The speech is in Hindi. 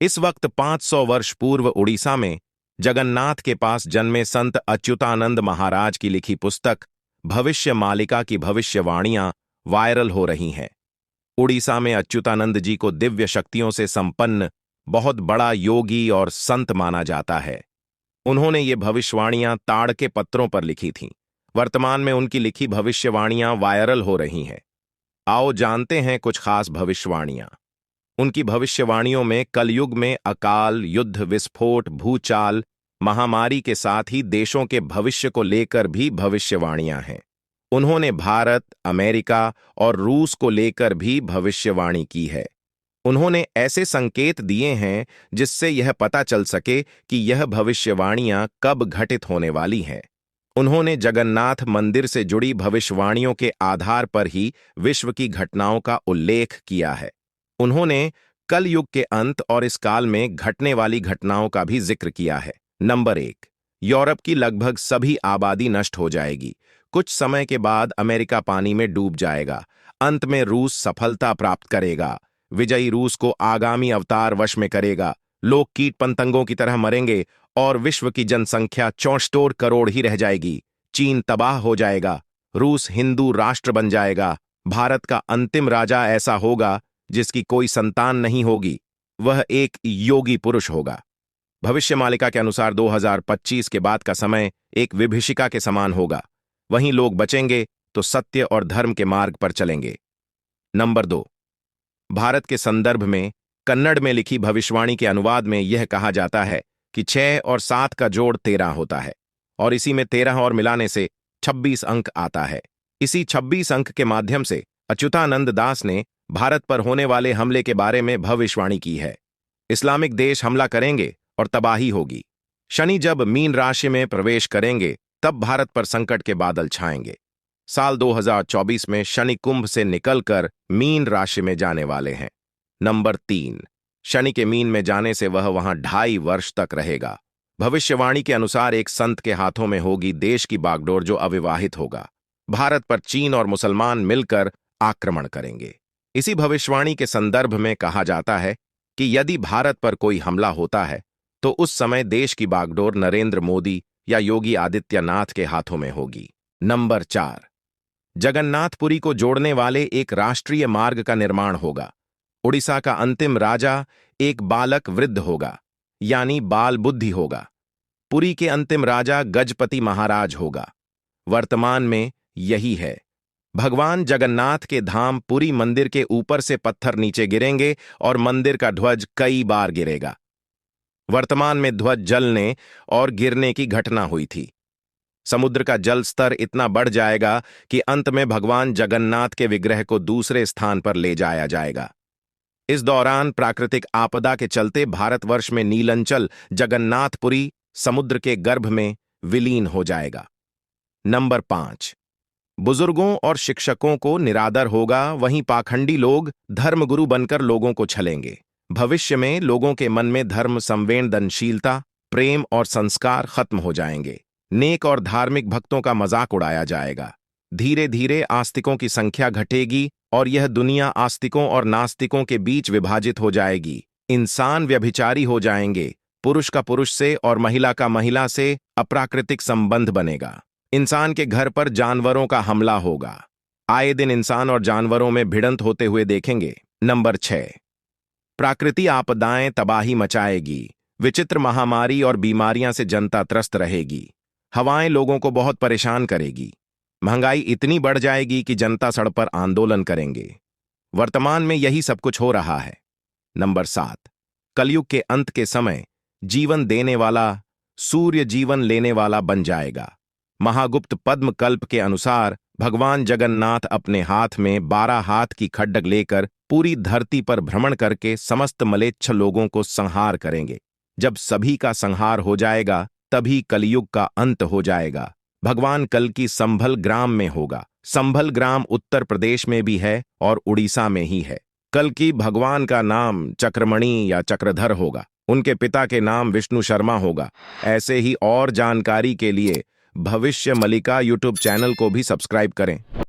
इस वक्त 500 वर्ष पूर्व उड़ीसा में जगन्नाथ के पास जन्मे संत अच्युतानंद महाराज की लिखी पुस्तक भविष्य मालिका की भविष्यवाणियां वायरल हो रही हैं। उड़ीसा में अच्युतानंद जी को दिव्य शक्तियों से संपन्न बहुत बड़ा योगी और संत माना जाता है। उन्होंने ये भविष्यवाणियां ताड़ के पत्रों पर लिखी थीं। वर्तमान में उनकी लिखी भविष्यवाणियां वायरल हो रही हैं। आओ जानते हैं कुछ खास भविष्यवाणियां। उनकी भविष्यवाणियों में कलयुग में अकाल, युद्ध, विस्फोट, भूचाल, महामारी के साथ ही देशों के भविष्य को लेकर भी भविष्यवाणियां हैं। उन्होंने भारत, अमेरिका और रूस को लेकर भी भविष्यवाणी की है। उन्होंने ऐसे संकेत दिए हैं जिससे यह पता चल सके कि यह भविष्यवाणियां कब घटित होने वाली हैं। उन्होंने जगन्नाथ मंदिर से जुड़ी भविष्यवाणियों के आधार पर ही विश्व की घटनाओं का उल्लेख किया है। उन्होंने कल युग के अंत और इस काल में घटने वाली घटनाओं का भी जिक्र किया है। नंबर 1, यूरोप की लगभग सभी आबादी नष्ट हो जाएगी। कुछ समय के बाद अमेरिका पानी में डूब जाएगा। अंत में रूस सफलता प्राप्त करेगा। विजयी रूस को आगामी अवतार वश में करेगा। लोग कीट पतंगों की तरह मरेंगे और विश्व की जनसंख्या 64 करोड़ ही रह जाएगी। चीन तबाह हो जाएगा। रूस हिंदू राष्ट्र बन जाएगा। भारत का अंतिम राजा ऐसा होगा जिसकी कोई संतान नहीं होगी। वह एक योगी पुरुष होगा। भविष्य मालिका के अनुसार 2025 के बाद का समय एक विभीषिका के समान होगा। वहीं लोग बचेंगे तो सत्य और धर्म के मार्ग पर चलेंगे। नंबर 2, भारत के संदर्भ में कन्नड़ में लिखी भविष्यवाणी के अनुवाद में यह कहा जाता है कि 6 और 7 का जोड़ 13 होता है और इसी में 13 और मिलाने से 26 अंक आता है। इसी 26 अंक के माध्यम से अच्युतानंद दास ने भारत पर होने वाले हमले के बारे में भविष्यवाणी की है। इस्लामिक देश हमला करेंगे और तबाही होगी। शनि जब मीन राशि में प्रवेश करेंगे तब भारत पर संकट के बादल छाएंगे। साल 2024 में शनि कुंभ से निकलकर मीन राशि में जाने वाले हैं। नंबर 3, शनि के मीन में जाने से वह वहां 2.5 वर्ष तक रहेगा। भविष्यवाणी के अनुसार एक संत के हाथों में होगी देश की बागडोर जो अविवाहित होगा। भारत पर चीन और मुसलमान मिलकर आक्रमण करेंगे। इसी भविष्यवाणी के संदर्भ में कहा जाता है कि यदि भारत पर कोई हमला होता है तो उस समय देश की बागडोर नरेंद्र मोदी या योगी आदित्यनाथ के हाथों में होगी। नंबर 4, जगन्नाथपुरी को जोड़ने वाले एक राष्ट्रीय मार्ग का निर्माण होगा। उड़ीसा का अंतिम राजा एक बालक वृद्ध होगा, यानी बाल बुद्धि होगा। पुरी के अंतिम राजा गजपति महाराज होगा। वर्तमान में यही है। भगवान जगन्नाथ के धाम पुरी मंदिर के ऊपर से पत्थर नीचे गिरेंगे और मंदिर का ध्वज कई बार गिरेगा। वर्तमान में ध्वज जलने और गिरने की घटना हुई थी। समुद्र का जल स्तर इतना बढ़ जाएगा कि अंत में भगवान जगन्नाथ के विग्रह को दूसरे स्थान पर ले जाया जाएगा। इस दौरान प्राकृतिक आपदा के चलते भारतवर्ष में नीलंचल जगन्नाथपुरी समुद्र के गर्भ में विलीन हो जाएगा। नंबर 5, बुजुर्गों और शिक्षकों को निरादर होगा, वहीं पाखंडी लोग धर्मगुरु बनकर लोगों को छलेंगे। भविष्य में लोगों के मन में धर्म, संवेदनशीलता, प्रेम और संस्कार खत्म हो जाएंगे। नेक और धार्मिक भक्तों का मजाक उड़ाया जाएगा। धीरे धीरे आस्तिकों की संख्या घटेगी और यह दुनिया आस्तिकों और नास्तिकों के बीच विभाजित हो जाएगी। इंसान व्यभिचारी हो जाएंगे। पुरुष का पुरुष से और महिला का महिला से अप्राकृतिक संबंध बनेगा। इंसान के घर पर जानवरों का हमला होगा। आए दिन इंसान और जानवरों में भिड़ंत होते हुए देखेंगे। नंबर 6, प्राकृतिक आपदाएं तबाही मचाएगी। विचित्र महामारी और बीमारियां से जनता त्रस्त रहेगी। हवाएं लोगों को बहुत परेशान करेगी। महंगाई इतनी बढ़ जाएगी कि जनता सड़क पर आंदोलन करेंगे। वर्तमान में यही सब कुछ हो रहा है। नंबर 7, कलयुग के अंत के समय जीवन देने वाला सूर्य जीवन लेने वाला बन जाएगा। महागुप्त पद्म कल्प के अनुसार भगवान जगन्नाथ अपने हाथ में 12 हाथ की खड्ग लेकर पूरी धरती पर भ्रमण करके समस्त मलेच्छ लोगों को संहार करेंगे। जब सभी का संहार हो जाएगा तभी कलयुग का अंत हो जाएगा। भगवान कल की संभल ग्राम में होगा। संभल ग्राम उत्तर प्रदेश में भी है और उड़ीसा में ही है। कल की भगवान का नाम चक्रमणि या चक्रधर होगा। उनके पिता के नाम विष्णु शर्मा होगा। ऐसे ही और जानकारी के लिए भविष्य मालिका यूट्यूब चैनल को भी सब्सक्राइब करें।